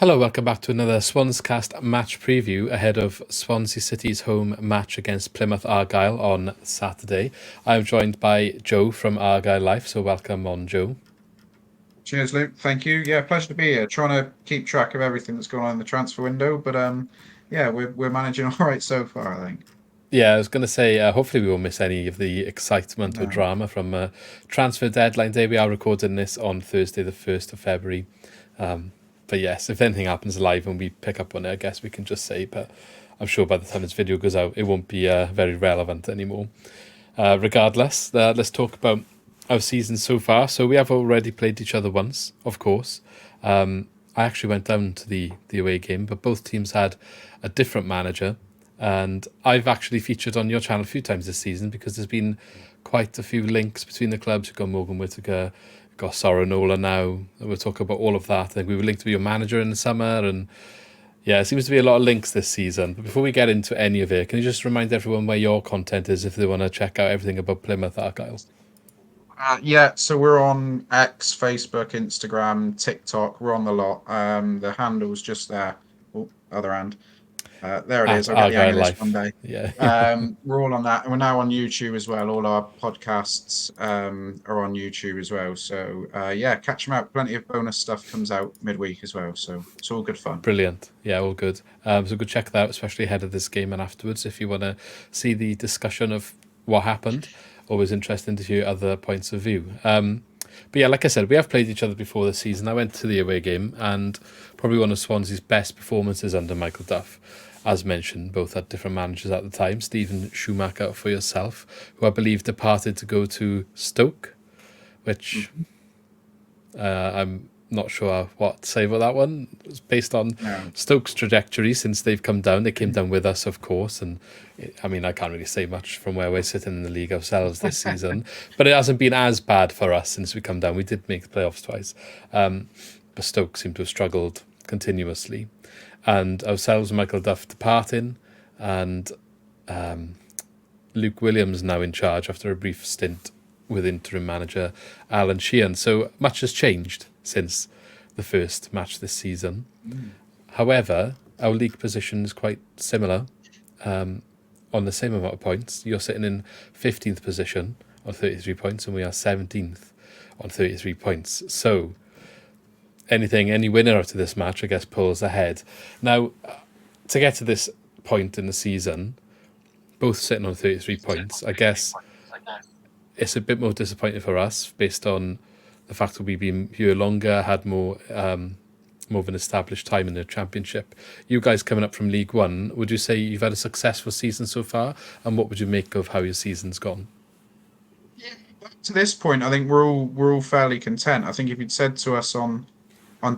Hello, welcome back to another SwansCast match preview ahead of Swansea City's home match against Plymouth Argyle on Saturday. I'm joined by Joe from Argyle Life, so welcome on, Joe. Cheers, Luke. Thank you. Yeah, pleasure to be here. Trying to keep track of everything that's going on in the transfer window, but yeah, we're managing all right so far, I think. Yeah, I was going to say, hopefully we won't miss any of the excitement or No, drama from transfer deadline day. We are recording this on Thursday, the 1st of February. But yes, if anything happens live and we pick up on it, I guess we can just say, but I'm sure by the time this video goes out, it won't be very relevant anymore. Regardless, let's talk about our season so far. So we have already played each other once, of course. I actually went down to the away game, but both teams had a different manager. And I've actually featured on your channel a few times this season because there's been quite a few links between the clubs. You've got Morgan Whittaker, you've got Soranola now. We'll talk about all of that. I think we were linked to your manager in the summer, and yeah, it seems to be a lot of links this season. But before we get into any of it, can you just remind everyone where your content is if they want to check out everything about Plymouth Argyle? yeah, so we're on X, Facebook, Instagram, TikTok. We're on the lot. The handle's just there. Oh, other hand. There it At is. I'll get the hang Argyle of this one Life. day. Yeah. We're all on that, and we're now on YouTube as well. All our podcasts are on YouTube as well. So yeah, catch them out. Plenty of bonus stuff comes out midweek as well. So it's all good fun. Brilliant. Yeah, all good. So go check that out, especially ahead of this game and afterwards if you want to see the discussion of what happened. Always interesting to hear other points of view. But yeah, like I said, we have played each other before this season. I went to the away game and probably one of Swansea's best performances under Michael Duff. As mentioned, both had different managers at the time. Stephen Schumacher for yourself, who I believe departed to go to Stoke, which I'm not sure what to say about that one. It's based on No. Stoke's trajectory since they've come down. They came down with us, of course, and I mean, I can't really say much from where we're sitting in the league ourselves this season, but it hasn't been as bad for us since we come down. We did make the playoffs twice, but Stoke seem to have struggled continuously. And ourselves, Michael Duff departing, and Luke Williams now in charge after a brief stint with interim manager Alan Sheehan. So much has changed since the first match this season. However, our league position is quite similar on the same amount of points. You're sitting in 15th position on 33 points, and we are 17th on 33 points. So any winner out of this match, I guess, pulls ahead. Now, to get to this point in the season, both sitting on 33 points, I guess it's a bit more disappointing for us based on the fact that we've been here longer, had more of an established time in the championship. You guys coming up from League One, would you say you've had a successful season so far? And what would you make of how your season's gone? To this point, I think we're all fairly content. I think if you'd said to us on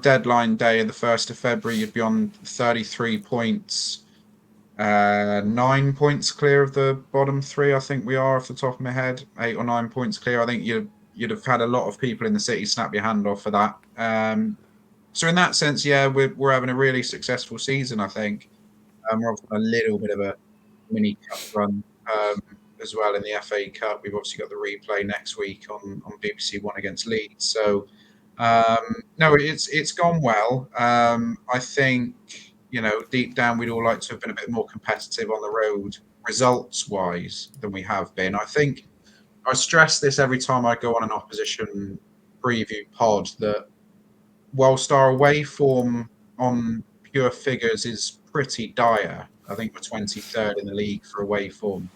deadline day of the 1st of February, you'd be on 33 points, 9 points clear of the bottom three. I think we are off the top of my head, 8 or 9 points clear. I think you'd have had a lot of people in the city snap your hand off for that. So in that sense, yeah, we're having a really successful season. I think we're off on a little bit of a mini cup run as well in the FA Cup. We've obviously got the replay next week on BBC One against Leeds. So no, it's gone well. I think deep down we'd all like to have been a bit more competitive on the road, results wise, than we have been. I think I stress this every time I go on an opposition preview pod that whilst our away form on pure figures is pretty dire, I think we're 23rd in the league for away form.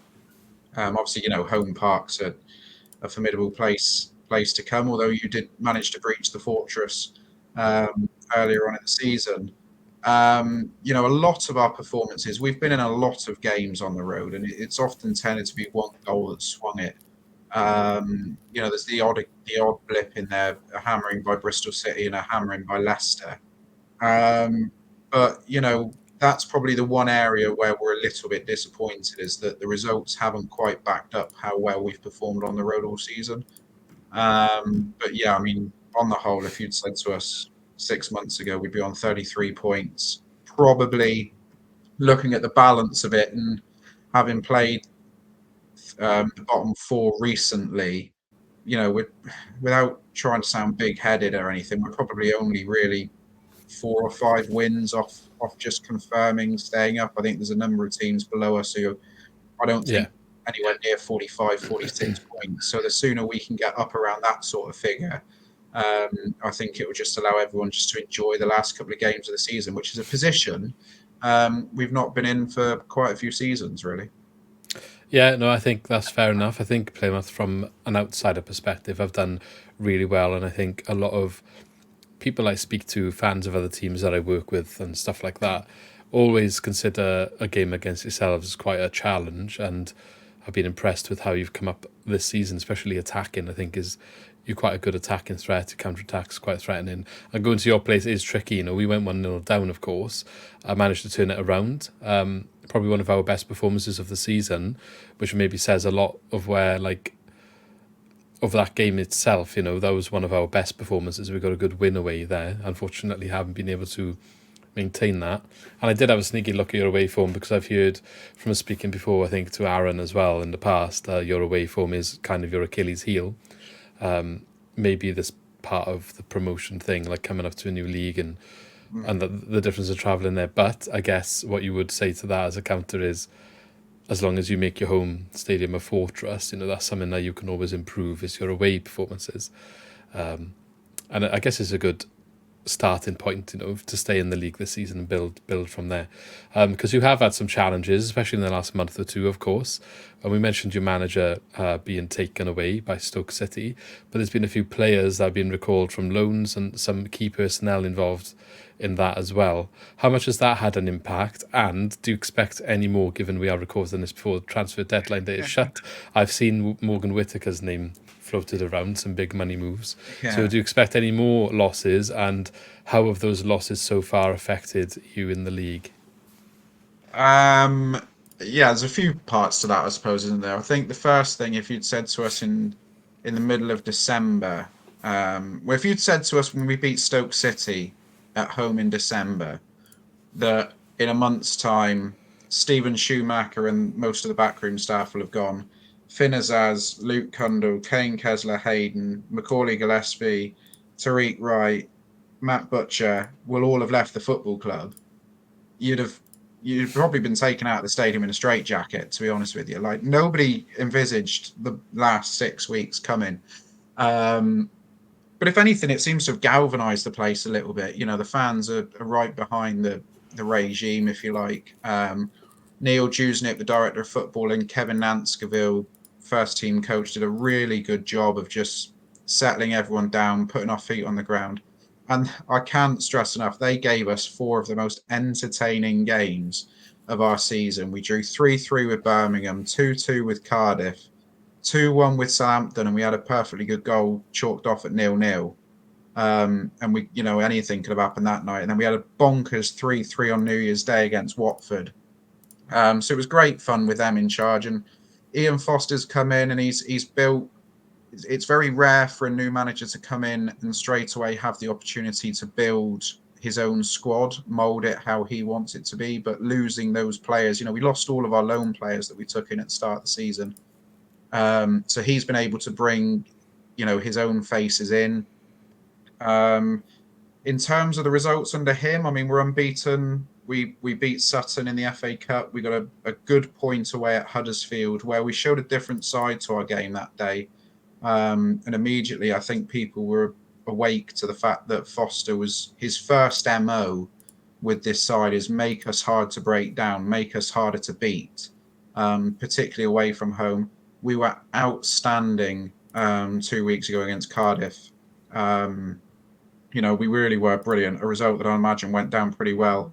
Obviously, home parks are a formidable place to come. Although you did manage to breach the fortress earlier on in the season, a lot of our performances, we've been in a lot of games on the road, and it's often tended to be one goal that swung it. There's the odd blip in there, a hammering by Bristol City and a hammering by Leicester. But that's probably the one area where we're a little bit disappointed is that the results haven't quite backed up how well we've performed on the road all season. But yeah, I mean, on the whole, if you'd said to us 6 months ago we'd be on 33 points, probably looking at the balance of it and having played the bottom four recently, without trying to sound big-headed or anything, we're probably only really 4 or 5 wins off just confirming staying up. I think there's a number of teams below us who I don't Yeah. think anywhere near 45, 46 points. So the sooner we can get up around that sort of figure, I think it will just allow everyone just to enjoy the last couple of games of the season, which is a position we've not been in for quite a few seasons, really. Yeah, no, I think that's fair enough. I think Plymouth, from an outsider perspective, have done really well, and I think a lot of people I speak to, fans of other teams that I work with and stuff like that, always consider a game against yourselves as quite a challenge, and I've been impressed with how you've come up this season, especially attacking. I think you're quite a good attacking threat. Your counter-attack's quite threatening. And going to your place is tricky. You know, we went 1-0 down, of course. I managed to turn it around. Probably one of our best performances of the season, which maybe says a lot of where, like, of that game itself. You know, that was one of our best performances. We got a good win away there. Unfortunately, haven't been able to maintain that. And I did have a sneaky look at your away form, because I've heard from us speaking before, I think to Aaron as well in the past, your away form is kind of your Achilles heel. Maybe this part of the promotion thing, like coming up to a new league and the difference of travelling there. But I guess what you would say to that as a counter is, as long as you make your home stadium a fortress, you know, that's something that you can always improve, is your away performances. And I guess it's a good starting point, you know, to stay in the league this season and build from there. Because you have had some challenges, especially in the last month or two, of course. And we mentioned your manager being taken away by Stoke City, but there's been a few players that have been recalled from loans and some key personnel involved in that as well. How much has that had an impact? And do you expect any more, given we are recording this before the transfer deadline day is shut? I've seen Morgan Whittaker's name floated around, some big money moves. Yeah. So do you expect any more losses, and how have those losses so far affected you in the league? Yeah, there's a few parts to that, I suppose, isn't there? I think the first thing, if you'd said to us in the middle of December, well, if you'd said to us when we beat Stoke City at home in December that in a month's time, Stephen Schumacher and most of the backroom staff will have gone, Finn Azaz, Luke Cundall, Kane Kessler, Hayden, Macaulay Gillespie, Tariq Wright, Matt Butcher will all have left the football club, you'd probably been taken out of the stadium in a straitjacket, to be honest with you. Like, nobody envisaged the last 6 weeks coming. But if anything, it seems to have galvanised the place a little bit. You know, the fans are right behind the regime, if you like. Neil Jusnick, the director of football, and Kevin Nanscoville, first team coach, did a really good job of just settling everyone down, putting our feet on the ground. And I can't stress enough, they gave us 4 of the most entertaining games of our season. We drew 3-3 with Birmingham, 2-2 with Cardiff, 2-1 with Southampton, and we had a perfectly good goal chalked off at 0-0. And we, you know, anything could have happened that night. And then we had a bonkers 3-3 on New Year's Day against Watford. So it was great fun with them in charge. And Ian Foster's come in and he's built. It's very rare for a new manager to come in and straight away have the opportunity to build his own squad, mould it how he wants it to be. But losing those players, you know, we lost all of our loan players that we took in at the start of the season. So he's been able to bring, you know, his own faces in. In terms of the results under him, I mean, we're unbeaten. We beat Sutton in the FA Cup. We got a good point away at Huddersfield, where we showed a different side to our game that day. And immediately, I think people were awake to the fact that Foster was his first MO with this side is make us hard to break down, make us harder to beat, particularly away from home. We were outstanding 2 weeks ago against Cardiff. You know, we really were brilliant. A result that I imagine went down pretty well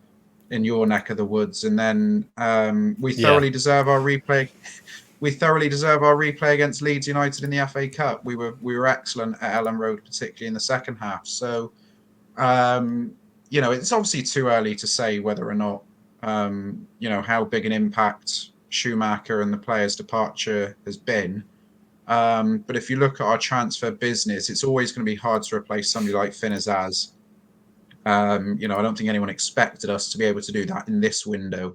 in your neck of the woods. And then we thoroughly deserve our replay. We thoroughly deserve our replay against Leeds United in the FA Cup. We were excellent at Ellen Road, particularly in the second half. So, you know, it's obviously too early to say whether or not, you know, how big an impact Schumacher and the players' departure has been. But if you look at our transfer business, it's always going to be hard to replace somebody like Finn Azaz. You know, I don't think anyone expected us to be able to do that in this window.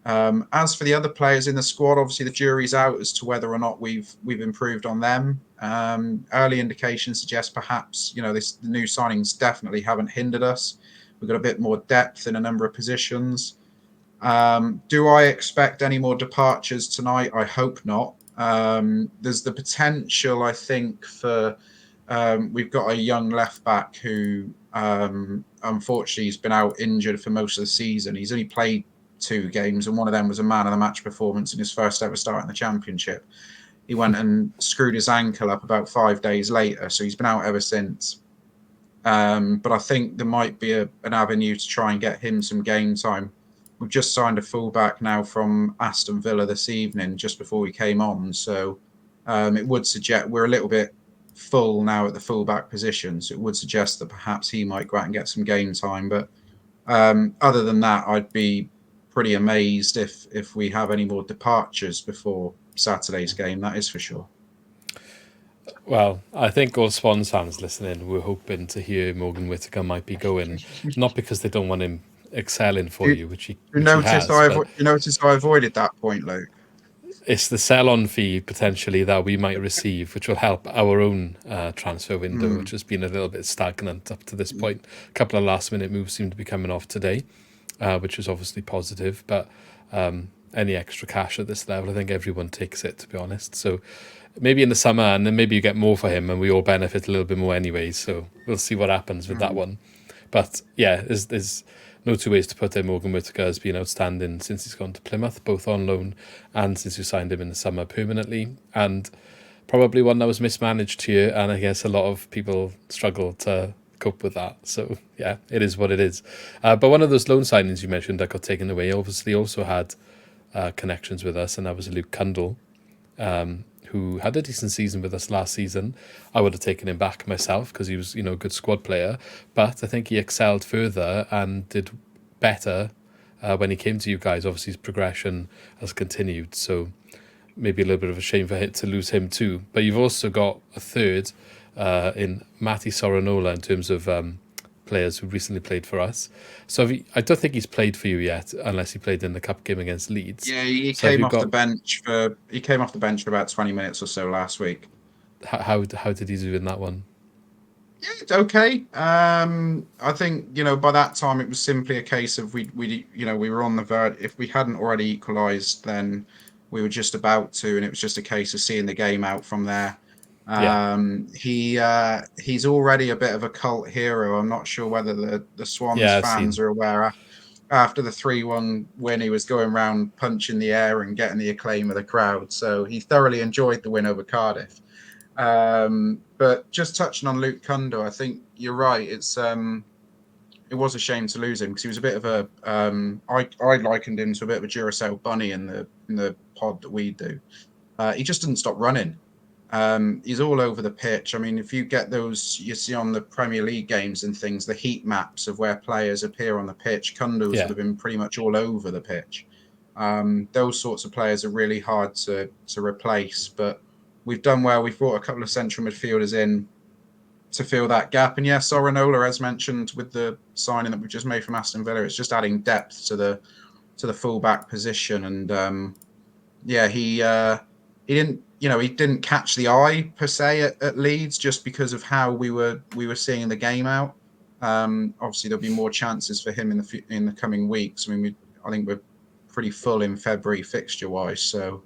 As for the other players in the squad, obviously the jury's out as to whether or not we've improved on them. Early indications suggest perhaps, you know, the new signings definitely haven't hindered us. We've got a bit more depth in a number of positions. Do I expect any more departures tonight? I hope not. There's the potential, I think, for we've got a young left back who unfortunately has been out injured for most of the season. He's only played 2 games, and one of them was a man of the match performance in his first ever start in the Championship. He went and screwed his ankle up about 5 days later, so he's been out ever since. But I think there might be an avenue to try and get him some game time. We've just signed a fullback now from Aston Villa this evening, just before we came on. So it would suggest we're a little bit full now at the fullback position. So it would suggest that perhaps he might go out and get some game time. But other than that, I'd be pretty amazed if we have any more departures before Saturday's game. That is for sure. Well, I think all Swans fans listening were hoping to hear Morgan Whittaker might be going, not because they don't want him excelling for you, which he has. You notice I avoided that point, Luke. It's the sell-on fee potentially that we might receive, which will help our own transfer window, which has been a little bit stagnant up to this point. A couple of last-minute moves seem to be coming off today, which is obviously positive. But any extra cash at this level, I think everyone takes it, to be honest. So maybe in the summer, and then maybe you get more for him, and we all benefit a little bit more anyway. So we'll see what happens with that one. But yeah, there's no two ways to put it. Morgan Whittaker has been outstanding since he's gone to Plymouth, both on loan and since you signed him in the summer permanently. And probably one that was mismanaged here, and I guess a lot of people struggle to cope with that. So yeah, it is what it is. But one of those loan signings you mentioned that got taken away obviously also had connections with us, and that was Luke Cundle, who had a decent season with us last season. I would have taken him back myself because he was, a good squad player. But I think he excelled further and did better when he came to you guys. Obviously, his progression has continued. So maybe a little bit of a shame for him to lose him too. But you've also got a third in Matty Soranola in terms of players who recently played for us. So I don't think he's played for you yet, unless he played in the cup game against Leeds. Yeah, he came off the bench for about 20 minutes or so last week. How did he do in that one? Yeah, it's okay. I think by that time it was simply a case of we were on the verge. If we hadn't already equalised, then we were just about to, and it was just a case of seeing the game out from there. He's already a bit of a cult hero. I'm not sure whether the Swans fans are aware. After the 3-1 win, he was going around punching the air and getting the acclaim of the crowd. So he thoroughly enjoyed the win over Cardiff. But just touching on Luke Cundle, I think you're right. It was a shame to lose him because he was a bit of a. I likened him to a bit of a Duracell bunny in the pod that we do. He just didn't stop running. He's all over the pitch. I mean, if you get those, you see on the Premier League games and things, the heat maps of where players appear on the pitch, Cundle's would have been pretty much all over the pitch. Those sorts of players are really hard to replace, but we've done well. We've brought a couple of central midfielders in to fill that gap. And yeah, Soranola, as mentioned, with the signing that we've just made from Aston Villa, it's just adding depth to the full-back position. And he didn't catch the eye per se at Leeds just because of how we were seeing the game out. Obviously, there'll be more chances for him in the coming weeks. I mean, I think we're pretty full in February fixture-wise, so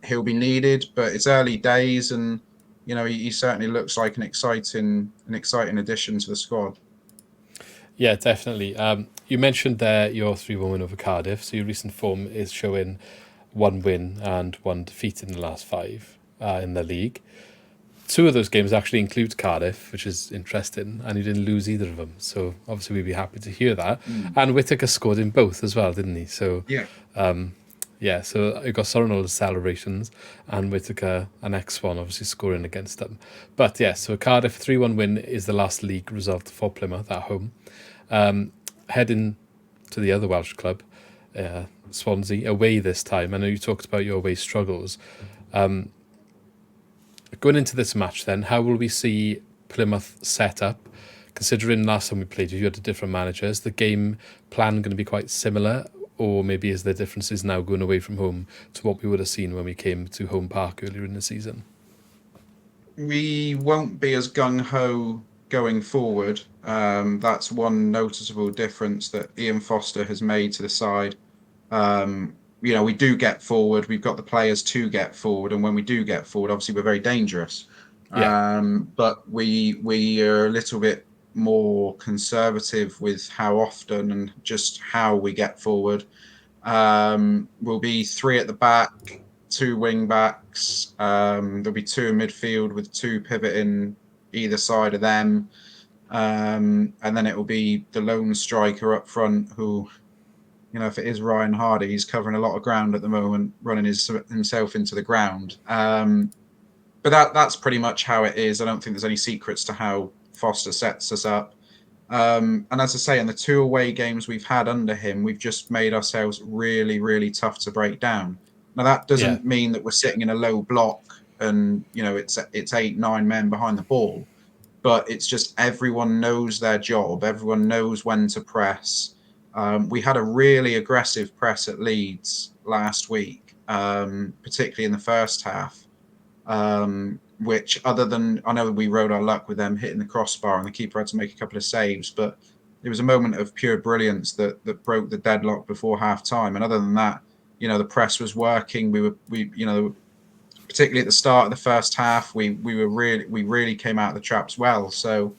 he'll be needed. But it's early days, and he certainly looks like an exciting addition to the squad. Yeah, definitely. You mentioned there your 3-1 win over Cardiff, so your recent form is showing 1 win and 1 defeat in the last 5 in the league. 2 of those games actually include Cardiff, which is interesting, and you didn't lose either of them. So obviously we'd be happy to hear that. And Whittaker scored in both as well, didn't he? So so you got Soranola's celebrations and Whittaker, an ex-Swan, obviously scoring against them. But yeah, so a Cardiff 3-1 win is the last league result for Plymouth at home. Heading to the other Welsh club, Swansea, away this time. I know you talked about your away struggles. Going into this match then, how will we see Plymouth set up? Considering last time we played you had a different manager, is the game plan going to be quite similar? Or maybe is there differences now going away from home to what we would have seen when we came to Home Park earlier in the season? We won't be as gung-ho going forward. That's one noticeable difference that Ian Foster has made to the side. We do get forward. We've got the players to get forward, and when we do get forward, obviously we're very dangerous. Yeah. But we are a little bit more conservative with how often and just how we get forward. We'll be 3 at the back, 2 wing backs. There'll be 2 in midfield with 2 pivoting either side of them. And then it will be the lone striker up front who, if it is Ryan Hardy, he's covering a lot of ground at the moment, running himself into the ground. But that's pretty much how it is. I don't think there's any secrets to how Foster sets us up. And as I say, in the 2 away games we've had under him, we've just made ourselves really, really tough to break down. Now, that doesn't mean that we're sitting in a low block and, it's 8, 9 men behind the ball. But it's just everyone knows their job. Everyone knows when to press. We had a really aggressive press at Leeds last week, particularly in the first half. Which, other than, I know we rode our luck with them hitting the crossbar and the keeper had to make a couple of saves, but it was a moment of pure brilliance that broke the deadlock before half time. And other than that, the press was working. We particularly at the start of the first half, we really came out of the traps well. So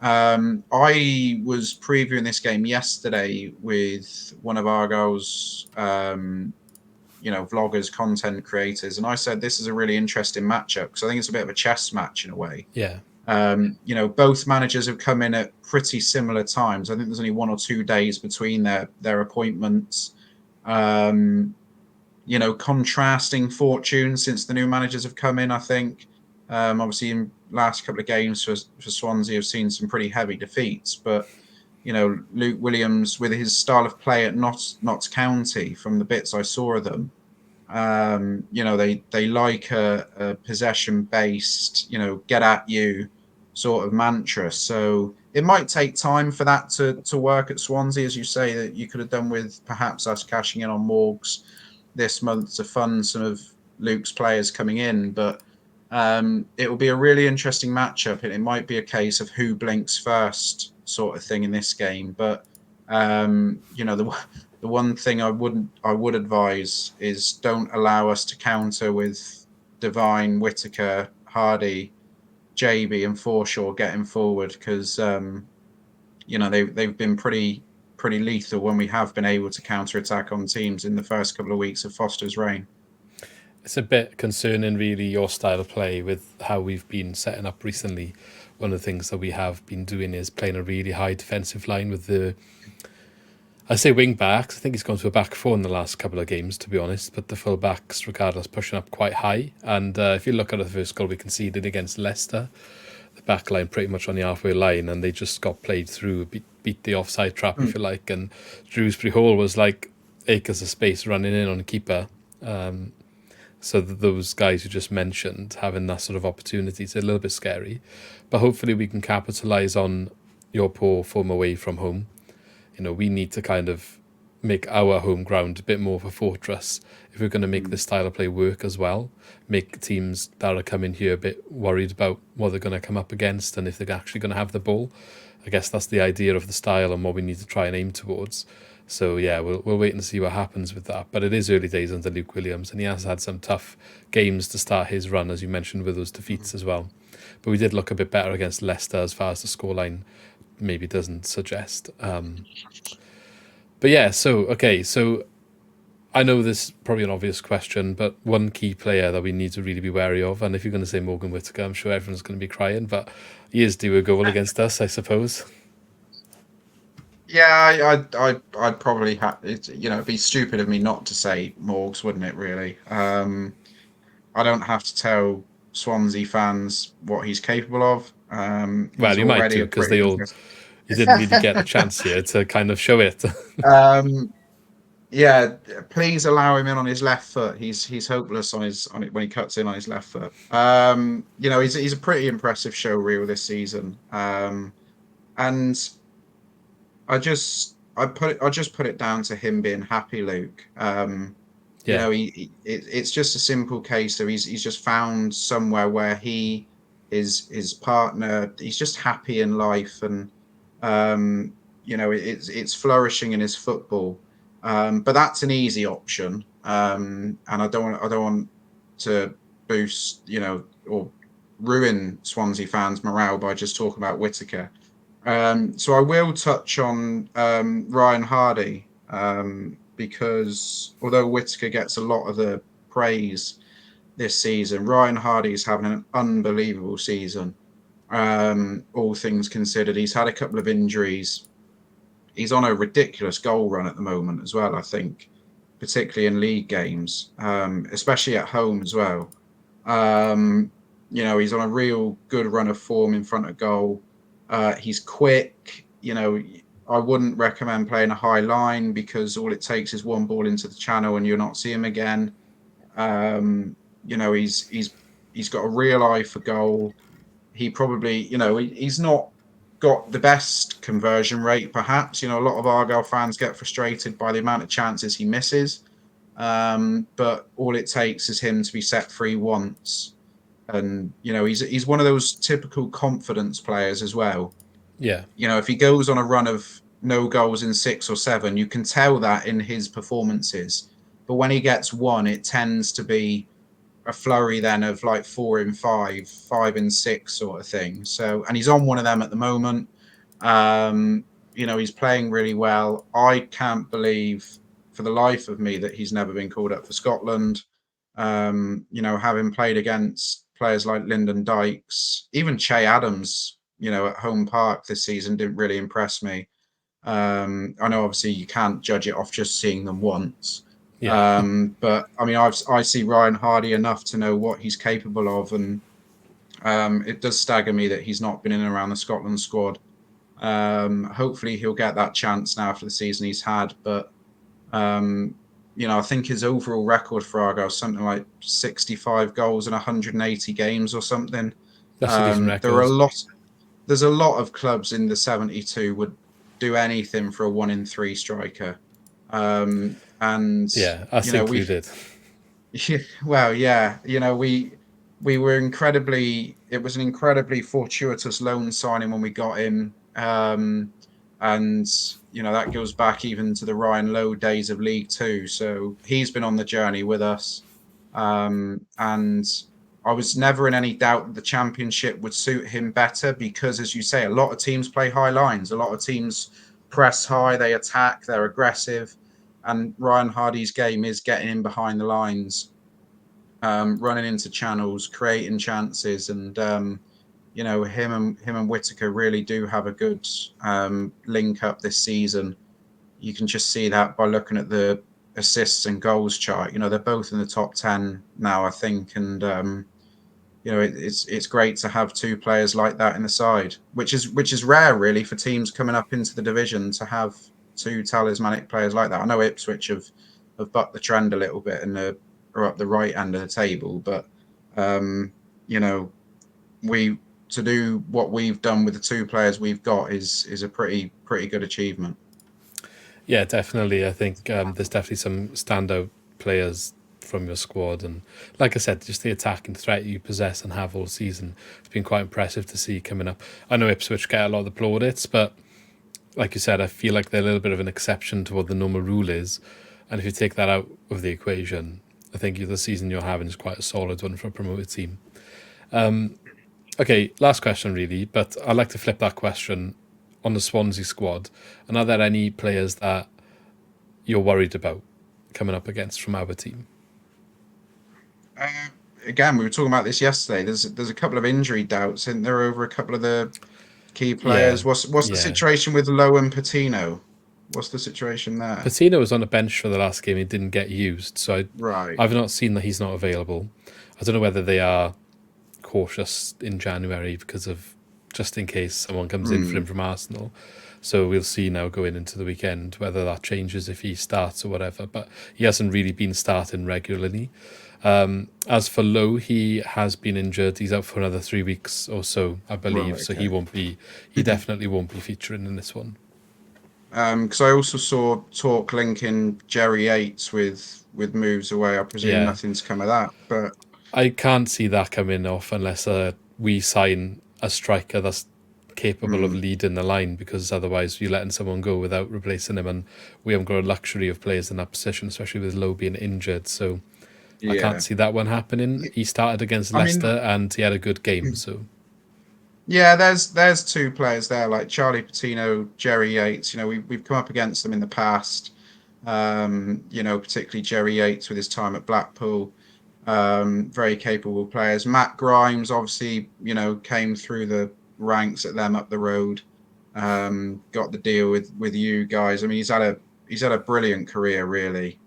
I was previewing this game yesterday with one of Argyle's vloggers, content creators, and I said this is a really interesting matchup because I think it's a bit of a chess match in a way. Yeah. Both managers have come in at pretty similar times. I think there's only 1 or 2 days between their appointments. Contrasting fortunes since the new managers have come in, I think. Obviously, in last couple of games for Swansea, have seen some pretty heavy defeats. But, Luke Williams, with his style of play at Notts County, from the bits I saw of them, they like a possession-based, get at you sort of mantra. So it might take time for that to work at Swansea, as you say, that you could have done with perhaps us cashing in on Morgs this month to fund some of Luke's players coming in. But it will be a really interesting matchup, and it might be a case of who blinks first sort of thing in this game. But the one thing I would advise is don't allow us to counter with Devine, Whittaker, Hardy, JB, and Forshaw getting forward, because they've been pretty lethal when we have been able to counter attack on teams in the first couple of weeks of Foster's reign. It's a bit concerning, really, your style of play with how we've been setting up recently. One of the things that we have been doing is playing a really high defensive line with I say wing backs. I think he's gone to a back 4 in the last couple of games, to be honest, but the full backs, regardless, pushing up quite high. And if you look at the first goal we conceded against Leicester, the back line pretty much on the halfway line, and they just got played through, beat the offside trap, if you like, and Shrewsbury Hall was like acres of space running in on a keeper. So those guys you just mentioned, having that sort of opportunity is a little bit scary. But hopefully we can capitalise on your poor form away from home. We need to kind of make our home ground a bit more of a fortress if we're going to make this style of play work as well. Make teams that are coming here a bit worried about what they're going to come up against and if they're actually going to have the ball. I guess that's the idea of the style and what we need to try and aim towards. So yeah, we'll wait and see what happens with that. But it is early days under Luke Williams, and he has had some tough games to start his run, as you mentioned, with those defeats as well. But we did look a bit better against Leicester as far as the scoreline maybe doesn't suggest. But yeah, so I know this is probably an obvious question, but one key player that we need to really be wary of, and if you're going to say Morgan Whittaker, I'm sure everyone's going to be crying, but he is due a goal against us, I suppose. Yeah, I'd probably have it. It'd be stupid of me not to say Morgs, wouldn't it? Really, I don't have to tell Swansea fans what he's capable of. Well, you might do, because you didn't really get a chance here to kind of show it. Yeah, please allow him in on his left foot. He's hopeless on it when he cuts in on his left foot. He's a pretty impressive show reel this season. And I just put it down to him being happy, Luke. Yeah. It's just a simple case of he's just found somewhere where he his partner. He's just happy in life, and it's flourishing in his football. But that's an easy option, and I don't want to boost, or ruin Swansea fans' morale by just talking about Whittaker. So I will touch on Ryan Hardy, because although Whittaker gets a lot of the praise this season, Ryan Hardy is having an unbelievable season. All things considered, he's had a couple of injuries. He's on a ridiculous goal run at the moment as well, I think, particularly in league games, especially at home as well. He's on a real good run of form in front of goal. He's quick. I wouldn't recommend playing a high line because all it takes is one ball into the channel and you'll not see him again. He's got a real eye for goal. He probably, he's not got the best conversion rate, perhaps. A lot of Argyle fans get frustrated by the amount of chances he misses. But all it takes is him to be set free once. And, he's one of those typical confidence players as well. Yeah. If he goes on a run of no goals in 6 or 7, you can tell that in his performances. But when he gets one, it tends to be a flurry then of like 4 in 5, 5 in 6 sort of thing. So, and he's on one of them at the moment. He's playing really well. I can't believe for the life of me that he's never been called up for Scotland. Having played against players like Lyndon Dykes, even Che Adams, at home park this season didn't really impress me. I know obviously you can't judge it off just seeing them once. Yeah. But I mean, I see Ryan Hardy enough to know what he's capable of, and it does stagger me that he's not been in and around the Scotland squad. Hopefully he'll get that chance now after the season he's had. But I think his overall record for Argyle is something like 65 goals in 180 games or something. That's a decent record. There's a lot of clubs in the 72 would do anything for a 1 in 3 striker. And yeah, us included. Well, yeah, we were it was an incredibly fortuitous loan signing when we got him. And that goes back even to the Ryan Lowe days of League Two. So he's been on the journey with us. And I was never in any doubt that the Championship would suit him better because, as you say, a lot of teams play high lines. A lot of teams press high, they attack, they're aggressive. And Ryan Hardy's game is getting in behind the lines, running into channels, creating chances. And, him and Whittaker really do have a good link up this season. You can just see that by looking at the assists and goals chart. They're both in the top 10 now, I think. And, it's great to have two players like that in the side, which is rare, really, for teams coming up into the division to have two talismanic players like that. I know Ipswich have bucked the trend a little bit and are up the right end of the table, but to do what we've done with the two players we've got is a pretty good achievement. Yeah, definitely. I think there's definitely some standout players from your squad, and like I said, just the attacking threat you possess and have all season, it's been quite impressive to see coming up. I know Ipswich get a lot of the plaudits, but like you said, I feel like they're a little bit of an exception to what the normal rule is. And if you take that out of the equation, I think the season you're having is quite a solid one for a promoted team. Okay, last question really, but I'd like to flip that question on the Swansea squad. And are there any players that you're worried about coming up against from our team? Again, we were talking about this yesterday. There's a couple of injury doubts, and they're over a couple of the key players. Yeah, What's the situation with Lowe and Patino? What's the situation there? Patino was on the bench for the last game. He didn't get used, so Right. I've not seen that he's not available. I don't know whether they are cautious in January because of just in case someone comes in for him from Arsenal. So we'll see now going into the weekend whether that changes if he starts or whatever. But he hasn't really been starting regularly. As for Lowe, he has been injured. He's out for another 3 weeks or so, I believe. Right, so okay. He definitely won't be featuring in this one. Because I also saw talk linking Jerry Yates with moves away. I presume nothing's come of that. But I can't see that coming off unless a we sign a striker that's capable of leading the line, because otherwise you're letting someone go without replacing him, and we haven't got a luxury of players in that position, especially with Lowe being injured. So I can't see that one happening. He started against Leicester and he had a good game. So yeah, there's two players there like Charlie Patino, Jerry Yates. We've come up against them in the past. Particularly Jerry Yates with his time at Blackpool. Very capable players. Matt Grimes obviously, came through the ranks at them up the road. Got the deal with you guys. I mean, he's had a brilliant career, really.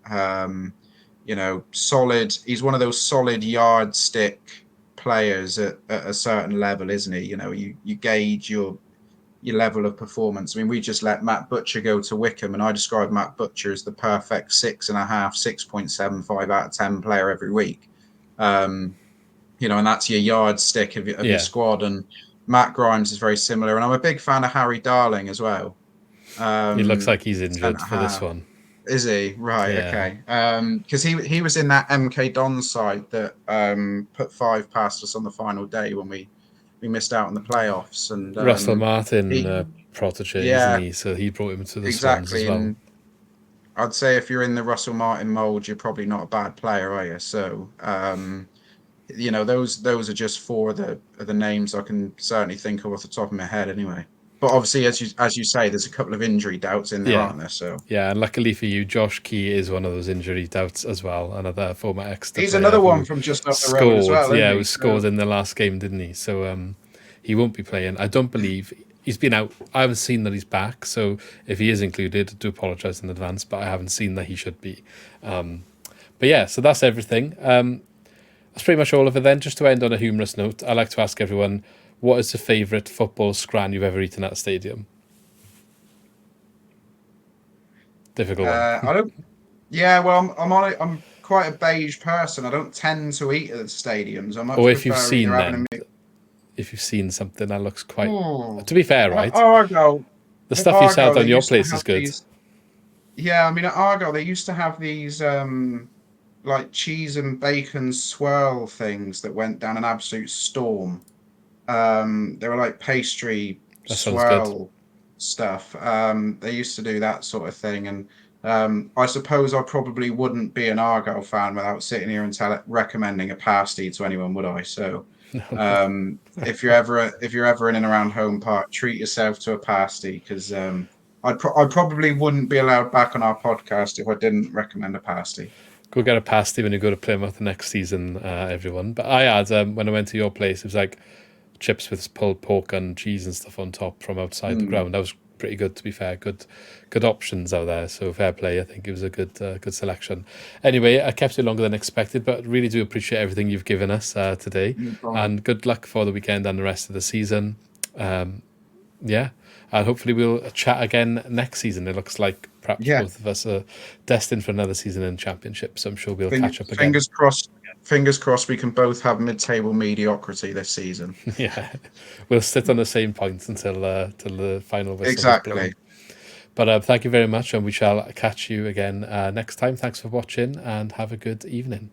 Solid. He's one of those solid yardstick players at a certain level, isn't he? You gauge your level of performance. I mean, we just let Matt Butcher go to Wickham, and I describe Matt Butcher as the perfect 6.5, 6.75 out of 10 player every week. And that's your yardstick of your squad. And Matt Grimes is very similar. And I'm a big fan of Harry Darling as well. he looks like he's injured for this one. Is he? Right, okay. Because he was in that MK Dons side that put 5 past us on the final day when we missed out on the playoffs. And Russell Martin protege, isn't he? So he brought him to the Swans as well. And I'd say if you're in the Russell Martin mould, you're probably not a bad player, are you? So, those are just 4 of the names I can certainly think of off the top of my head anyway. But obviously, as you say, there's a couple of injury doubts in there, aren't there? So and luckily for you, Josh Key is one of those injury doubts as well. Another former Exeter. He's another one from just up the road as well. He scored in the last game, didn't he? So he won't be playing. I don't believe he's been out. I haven't seen that he's back. So if he is included, I do apologise in advance, but I haven't seen that he should be. So that's everything. That's pretty much all of it then. Just to end on a humorous note, I like to ask everyone, what is the favourite football scran you've ever eaten at a stadium? Difficult one. I don't. Yeah, well, I'm quite a beige person. I don't tend to eat at stadiums. I much or if you've seen something that looks quite. To be fair, right? Argyle. The stuff you sell on your place is good. I mean, at Argyle they used to have these like cheese and bacon swirl things that went down an absolute storm. They were like pastry swirl stuff. They used to do that sort of thing, and I suppose I probably wouldn't be an Argyle fan without sitting here and recommending a pasty to anyone, would I? So, if you're ever in and around Home Park, treat yourself to a pasty, because I probably wouldn't be allowed back on our podcast if I didn't recommend a pasty. Go get a pasty when you go to Plymouth next season, everyone. But I had, when I went to your place, it was like chips with pulled pork and cheese and stuff on top from outside the ground. That was pretty good, to be fair. Good options out there. So fair play. I think it was a good selection. Anyway, I kept it longer than expected, but really do appreciate everything you've given us today. And good luck for the weekend and the rest of the season. And hopefully we'll chat again next season. It looks like perhaps both of us are destined for another season in the Championship, so I'm sure we'll catch up again. Fingers crossed we can both have mid-table mediocrity this season. We'll sit on the same points until the final whistle. Exactly. But thank you very much, and we shall catch you again next time. Thanks for watching, and have a good evening.